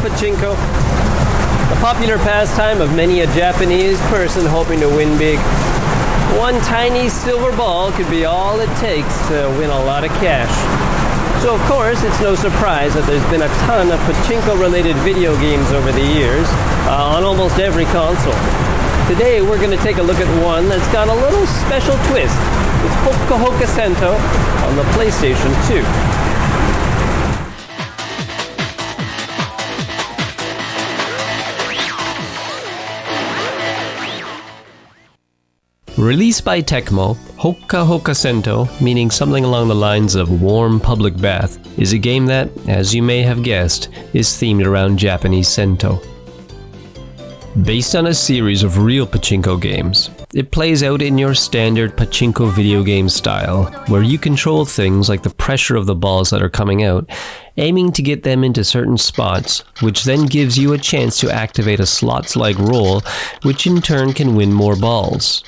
Pachinko, the popular pastime of many a Japanese person hoping to win big. One tiny silver ball could be all it takes to win a lot of cash. So of course, it's no surprise that there's been a ton of Pachinko-related video games over the years, on almost every console. Today we're going to take a look at one that's got a little special twist. It's Hokka Hoka Sento on the PlayStation 2. Released by Tecmo, Hokka Hoka Sento, meaning something along the lines of warm public bath, is a game that, as you may have guessed, is themed around Japanese Sento. Based on a series of real Pachinko games, it plays out in your standard Pachinko video game style, where you control things like the pressure of the balls that are coming out, aiming to get them into certain spots, which then gives you a chance to activate a slots-like roll, which in turn can win more balls.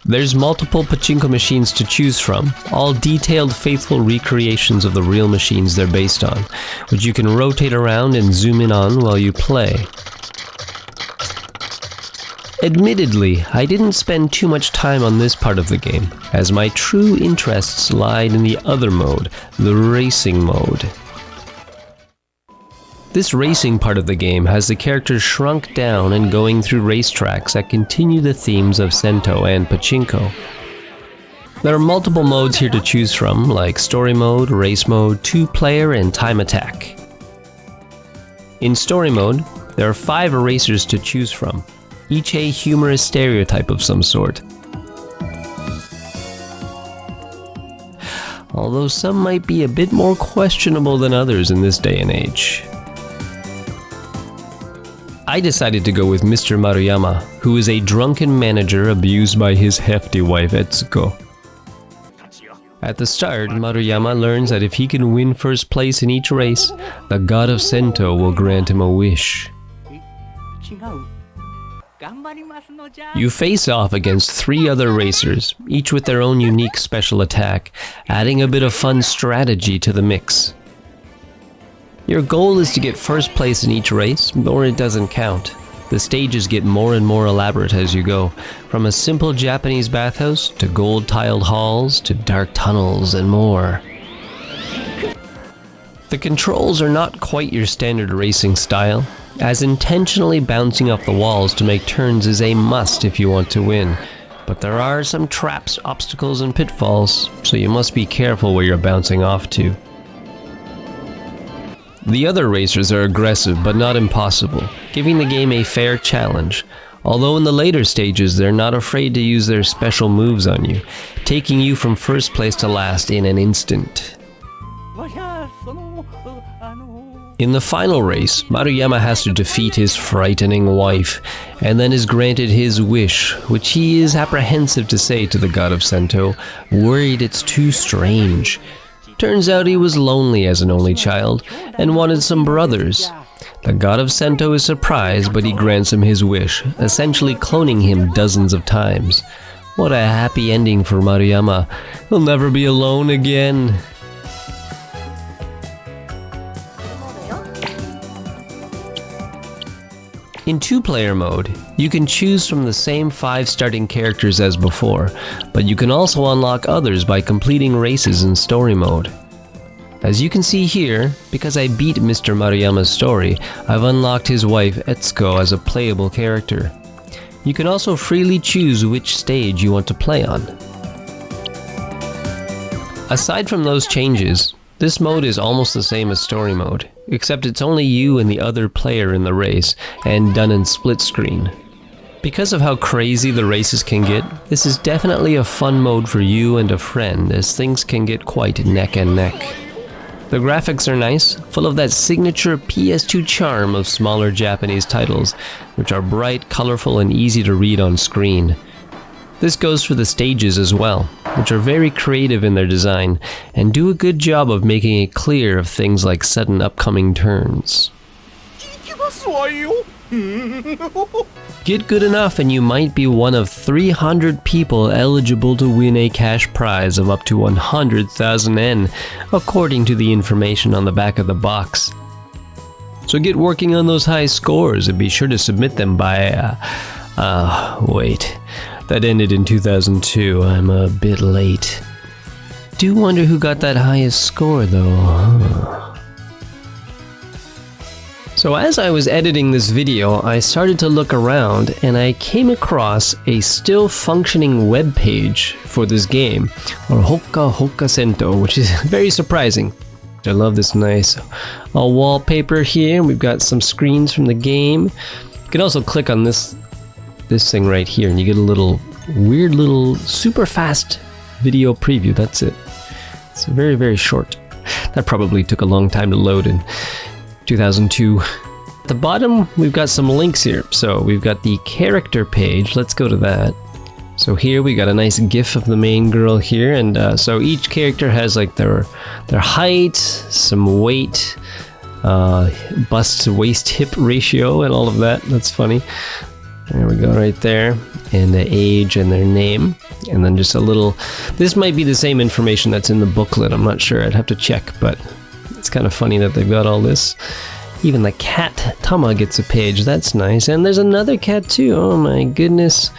There's multiple Pachinko machines to choose from, all detailed faithful recreations of the real machines they're based on, which you can rotate around and zoom in on while you play. Admittedly, I didn't spend too much time on this part of the game, as my true interests lied in the other mode, the racing mode. This racing part of the game has the characters shrunk down and going through racetracks that continue the themes of Sento and Pachinko. There are multiple modes here to choose from, like story mode, race mode, 2-player, and time attack. In story mode, there are 5 racers to choose from, each a humorous stereotype of some sort. Although some might be a bit more questionable than others in this day and age. I decided to go with Mr. Maruyama, who is a drunken manager abused by his hefty wife Etsuko. At the start, Maruyama learns that if he can win first place in each race, the god of Sento will grant him a wish. You face off against 3 other racers, each with their own unique special attack, adding a bit of fun strategy to the mix. Your goal is to get first place in each race, or it doesn't count. The stages get more and more elaborate as you go, from a simple Japanese bathhouse to gold-tiled halls to dark tunnels and more. The controls are not quite your standard racing style, as intentionally bouncing off the walls to make turns is a must if you want to win. But there are some traps, obstacles, and pitfalls, so you must be careful where you're bouncing off to. The other racers are aggressive but not impossible, giving the game a fair challenge, although in the later stages they're not afraid to use their special moves on you, taking you from first place to last in an instant. In the final race, Maruyama has to defeat his frightening wife, and then is granted his wish, which he is apprehensive to say to the god of Sento, worried it's too strange. Turns out he was lonely as an only child, and wanted some brothers. The god of Sento is surprised, but he grants him his wish, essentially cloning him dozens of times. What a happy ending for Maruyama. He'll never be alone again. In 2-player mode, you can choose from the same 5 starting characters as before, but you can also unlock others by completing races in story mode. As you can see here, because I beat Mr. Maruyama's story, I've unlocked his wife Etsuko as a playable character. You can also freely choose which stage you want to play on. Aside from those changes, this mode is almost the same as story mode, except it's only you and the other player in the race, and done in split screen. Because of how crazy the races can get, this is definitely a fun mode for you and a friend, as things can get quite neck and neck. The graphics are nice, full of that signature PS2 charm of smaller Japanese titles, which are bright, colorful, and easy to read on screen. This goes for the stages as well, which are very creative in their design, and do a good job of making it clear of things like sudden upcoming turns. Get good enough and you might be one of 300 people eligible to win a cash prize of up to 100,000 yen, according to the information on the back of the box. So get working on those high scores and be sure to submit them by... wait. That ended in 2002. I'm a bit late. Do wonder who got that highest score, though. So as I was editing this video, I started to look around and I came across a still functioning web page for this game, or Hokka Hoka Sento, which is very surprising. I love this nice wallpaper here. We've got some screens from the game. You can also click on this thing right here and you get a little weird little super fast video preview. That's it. It's very, very short. That probably took a long time to load in 2002. At the bottom, we've got some links here. So we've got the character page. Let's go to that. So here we got a nice GIF of the main girl here, and so each character has like their height, some weight, bust to waist hip ratio, and all of that. That's funny. There we go, right there, and the age and their name, and then just a little. This might be the same information that's in the booklet. I'm not sure. I'd have to check, but it's kind of funny that they've got all this. Even the cat Tama gets a page. That's nice, and there's another cat too. Oh my goodness.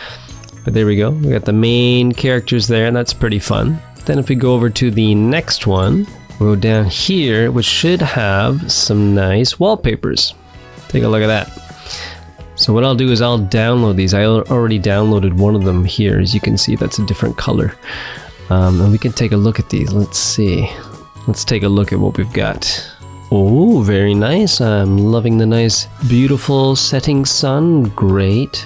But there we go, we got the main characters there, and that's pretty fun. Then if we go over to the next one, we'll go down here, which should have some nice wallpapers. Take a look at that. So what I'll do is I'll download these. I already downloaded one of them here. As you can see, that's a different color. And we can take a look at these. Let's see. Let's take a look at what we've got. Oh, very nice. I'm loving the nice, beautiful setting sun. Great.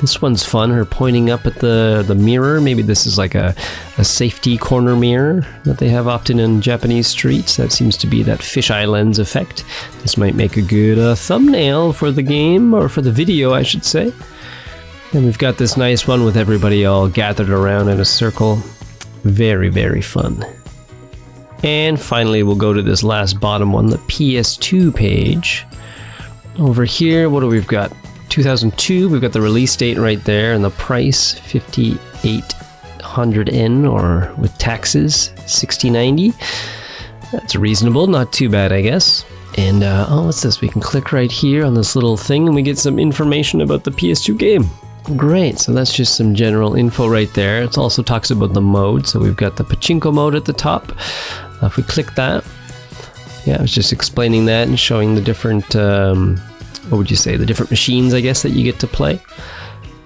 This one's fun, her pointing up at the mirror. Maybe this is like a safety corner mirror that they have often in Japanese streets. That seems to be that fisheye lens effect. This might make a good thumbnail for the game, or for the video, I should say. And we've got this nice one with everybody all gathered around in a circle. Very, very fun. And finally, we'll go to this last bottom one, the PS2 page. Over here, what do we've got? 2002, we've got the release date right there, and the price 5,800 yen, or with taxes 6090. That's reasonable, not too bad, I guess. And oh, what's this? We can click right here on this little thing and we get some information about the PS2 game. Great, so that's just some general info right there. It also talks about the mode, so we've got the Pachinko mode at the top. If we click that, yeah, I was just explaining that and showing the different what would you say, the different machines, I guess, that you get to play.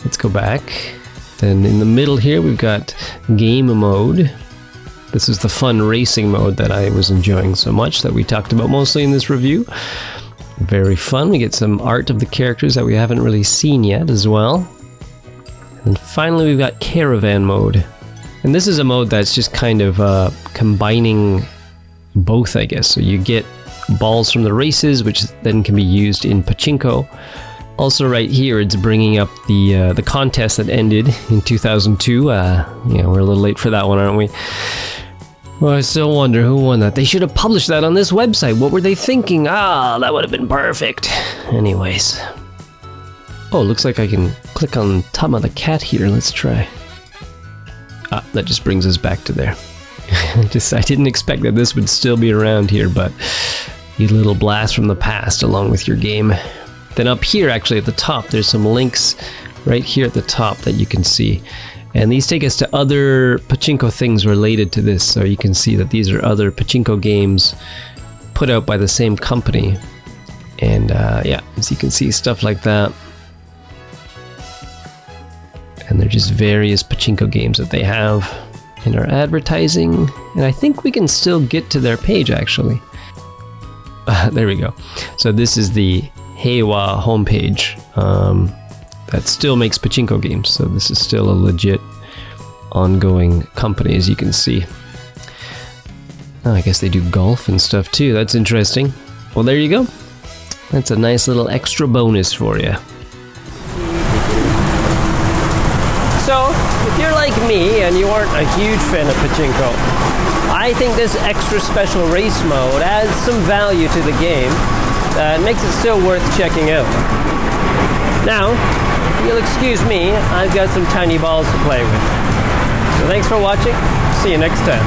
Let's go back. Then in the middle here, we've got game mode. This is the fun racing mode that I was enjoying so much, that we talked about mostly in this review. Very fun. We get some art of the characters that we haven't really seen yet as well. And finally, we've got caravan mode. And this is a mode that's just kind of combining both, I guess. So you get balls from the races, which then can be used in Pachinko. Also right here, it's bringing up the contest that ended in 2002. Yeah, we're a little late for that one, aren't we? Well, I still wonder who won that. They should have published that on this website. What were they thinking? That would have been perfect. Anyways. Oh, looks like I can click on Tama the cat here. Let's try. That just brings us back to there. I didn't expect that this would still be around here, but a little blast from the past along with your game. Then up here, actually at the top, there's some links right here at the top that you can see. And these take us to other Pachinko things related to this. So you can see that these are other Pachinko games put out by the same company. And yeah, as you can see, stuff like that. And they're just various Pachinko games that they have in our advertising. And I think we can still get to their page, actually. There we go. So this is the Heiwa homepage that still makes Pachinko games. So this is still a legit ongoing company, as you can see. I guess they do golf and stuff too. That's interesting. Well, there you go. That's a nice little extra bonus for you. So, if you're like me and you aren't a huge fan of Pachinko, I think this extra special race mode adds some value to the game that makes it still worth checking out. Now, if you'll excuse me, I've got some tiny balls to play with. So thanks for watching. See you next time.